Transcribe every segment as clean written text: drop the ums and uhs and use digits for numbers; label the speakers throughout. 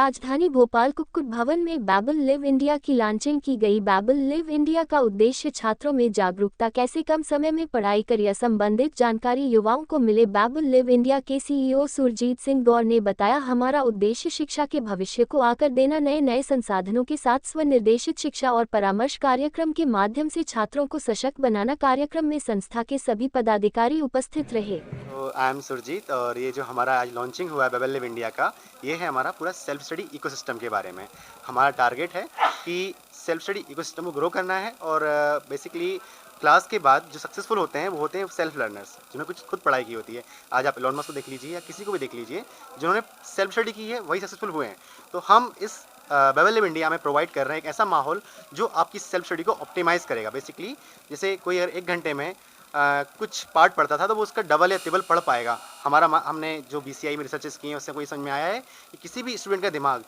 Speaker 1: राजधानी भोपाल कुक्कुट भवन में बैबल लिव इंडिया की लॉन्चिंग की गई। बैबल लिव इंडिया का उद्देश्य छात्रों में जागरूकता, कैसे कम समय में पढ़ाई करें, संबंधित जानकारी युवाओं को मिले। बैबल लिव इंडिया के सीईओ सुरजीत सिंह गौर ने बताया, हमारा उद्देश्य शिक्षा के भविष्य को आकर देना, नए नए संसाधनों के साथ स्वनिर्देशित शिक्षा और परामर्श कार्यक्रम के माध्यम से छात्रों को सशक्त बनाना। कार्यक्रम में संस्था के सभी पदाधिकारी उपस्थित रहे।
Speaker 2: आई एम सुरजीत और ये जो हमारा आज लॉन्चिंग हुआ है बैबल लिव इंडिया का, ये है हमारा पूरा सेल्फ स्टडी इकोसिस्टम के बारे में। हमारा टारगेट है कि सेल्फ स्टडी इकोसिस्टम को ग्रो करना है और बेसिकली क्लास के बाद जो सक्सेसफुल होते हैं वो होते हैं सेल्फ लर्नर्स, जिन्होंने कुछ खुद पढ़ाई की होती है। आज आप एलोन मस्क को देख लीजिए या किसी को भी देख लीजिए, जिन्होंने सेल्फ स्टडी की है वही सक्सेसफुल हुए हैं। तो हम इस बैबल लिव इंडिया में प्रोवाइड कर रहे हैं एक ऐसा माहौल जो आपकी सेल्फ स्टडी को ऑप्टिमाइज़ करेगा। बेसिकली जैसे कोई अगर 1 घंटे में कुछ पार्ट पढ़ता था तो वो उसका डबल या ट्रिपल पढ़ पाएगा। हमने जो बीसीआई में रिसर्चेस किए हैं उससे कोई समझ में आया है कि किसी भी स्टूडेंट का दिमाग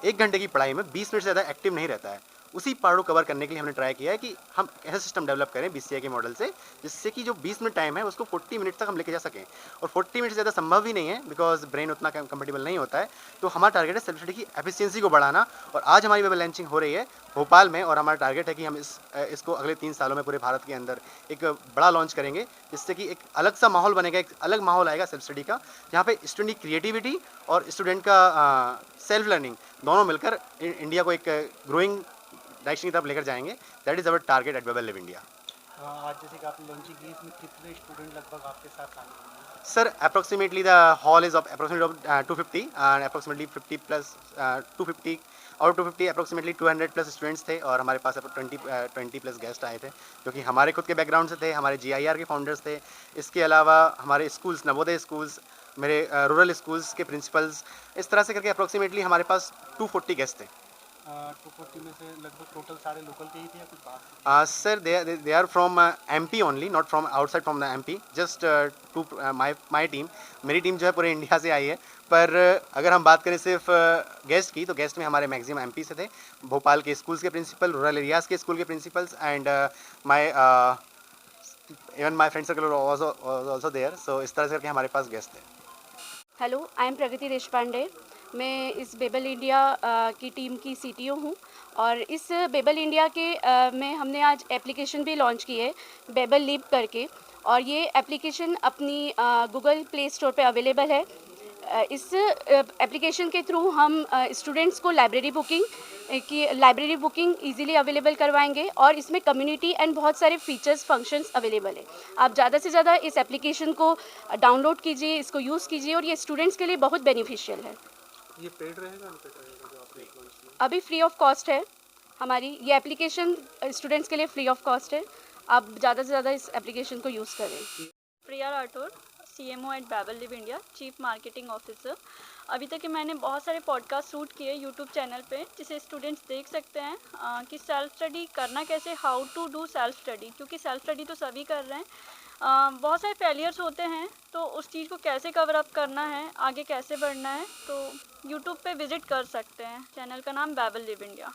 Speaker 2: 1 घंटे की पढ़ाई में 20 मिनट से ज़्यादा एक्टिव नहीं रहता है। उसी पार्ट को कवर करने के लिए हमने ट्राई किया है कि हम ऐसा सिस्टम डेवलप करें बीसीआई के मॉडल से, जिससे कि जो 20 मिनट टाइम है उसको 40 मिनट तक हम लेके जा सकें। और 40 मिनट से ज़्यादा संभव भी नहीं है, बिकॉज ब्रेन उतना कंफर्टेबल नहीं होता है। तो हमारा टारगेट है सेल्फ स्टडी की एफिशिएंसी को बढ़ाना। और आज हमारी वेब लॉन्चिंग हो रही है भोपाल में और हमारा टारगेट है कि हम इसको अगले 3 सालों में पूरे भारत के अंदर एक बड़ा लॉन्च करेंगे, जिससे कि एक अलग सा माहौल बनेगा, एक अलग माहौल आएगा सेल्फ स्टडी का, जहाँ पे स्टूडेंट की क्रिएटिविटी और स्टूडेंट का सेल्फ लर्निंग दोनों मिलकर इंडिया को एक ग्रोइंग डायरेक्शन की तरफ लेकर जाएंगे। That is our target at Behbal live India.
Speaker 3: आज जैसे कि आपने लॉन्चिंग की, इसमें कितने स्टूडेंट लगभग आपके साथ शामिल होंगे?
Speaker 2: Sir approximately the hall is of approximately 250 and approximately 50 plus 250 और 250 अप्रोक्सीमेटली 200 प्लस स्टूडेंट्स थे। और हमारे पास 20 प्लस गेस्ट आए थे, जो कि हमारे खुद के बैकग्राउंड से थे, हमारे जीआईआर के फाउंडर्स थे। इसके अलावा हमारे स्कूल्स, नवोदय स्कूल्स, मेरे रूरल स्कूल्स के प्रिंसिपल्स, इस तरह से करके अप्रोक्सीमेटली हमारे पास 240 गेस्ट थे।
Speaker 3: 240 में से लगभग टोटल सारे लोकल के ही थे या कुछ बाहर?
Speaker 2: Sir, they are from MP only, not from outside from the MP. Just to my team, मेरी टीम जो है पूरे इंडिया से आई है। पर अगर हम बात करें सिर्फ गेस्ट की, तो गेस्ट में हमारे मैक्सिमम MP से थे, भोपाल के स्कूल्स के प्रिंसिपल, रूरल एरियाज़ के स्कूल के principals and even my friend circle was also there. So इस तरह से करके हमारे पास गेस्ट थे।
Speaker 4: Hello, I am Pragati Deshpande. मैं इस बैबल इंडिया की टीम की सीटीओ हूँ और इस बैबल इंडिया के में हमने आज एप्लीकेशन भी लॉन्च की है, बैबल लिव करके। और ये एप्लीकेशन अपनी गूगल प्ले स्टोर पे अवेलेबल है। इस एप्लीकेशन के थ्रू हम स्टूडेंट्स को लाइब्रेरी बुकिंग इजीली अवेलेबल करवाएंगे और इसमें कम्युनिटी एंड बहुत सारे फीचर्स, फंक्शंस अवेलेबल है। आप ज़्यादा से ज़्यादा इस एप्लीकेशन को डाउनलोड कीजिए, इसको यूज़ कीजिए और ये स्टूडेंट्स के लिए बहुत बेनिफिशियल है।
Speaker 3: ये पेड रहेगा, अनपेड रहेगा जो आपने लॉन्च किया?
Speaker 4: अभी फ्री ऑफ कॉस्ट है हमारी ये एप्लीकेशन, स्टूडेंट्स के लिए फ्री ऑफ कॉस्ट है। आप ज़्यादा से ज़्यादा इस एप्लीकेशन को यूज़ करें।
Speaker 5: Priya Rathore, CMO at Behbal live India, chief marketing officer. अभी तक मैंने बहुत सारे पॉडकास्ट शूट किए यूट्यूब चैनल पे, जिसे स्टूडेंट्स देख सकते हैं कि सेल्फ स्टडी करना कैसे, how to do self study, क्योंकि सेल्फ स्टडी तो सभी कर रहे हैं। बहुत सारे फेलियर्स होते हैं, तो उस चीज़ को कैसे कवर अप करना है, आगे कैसे बढ़ना है, तो यूट्यूब पे विज़िट कर सकते हैं। चैनल का नाम बैबल लिव इंडिया।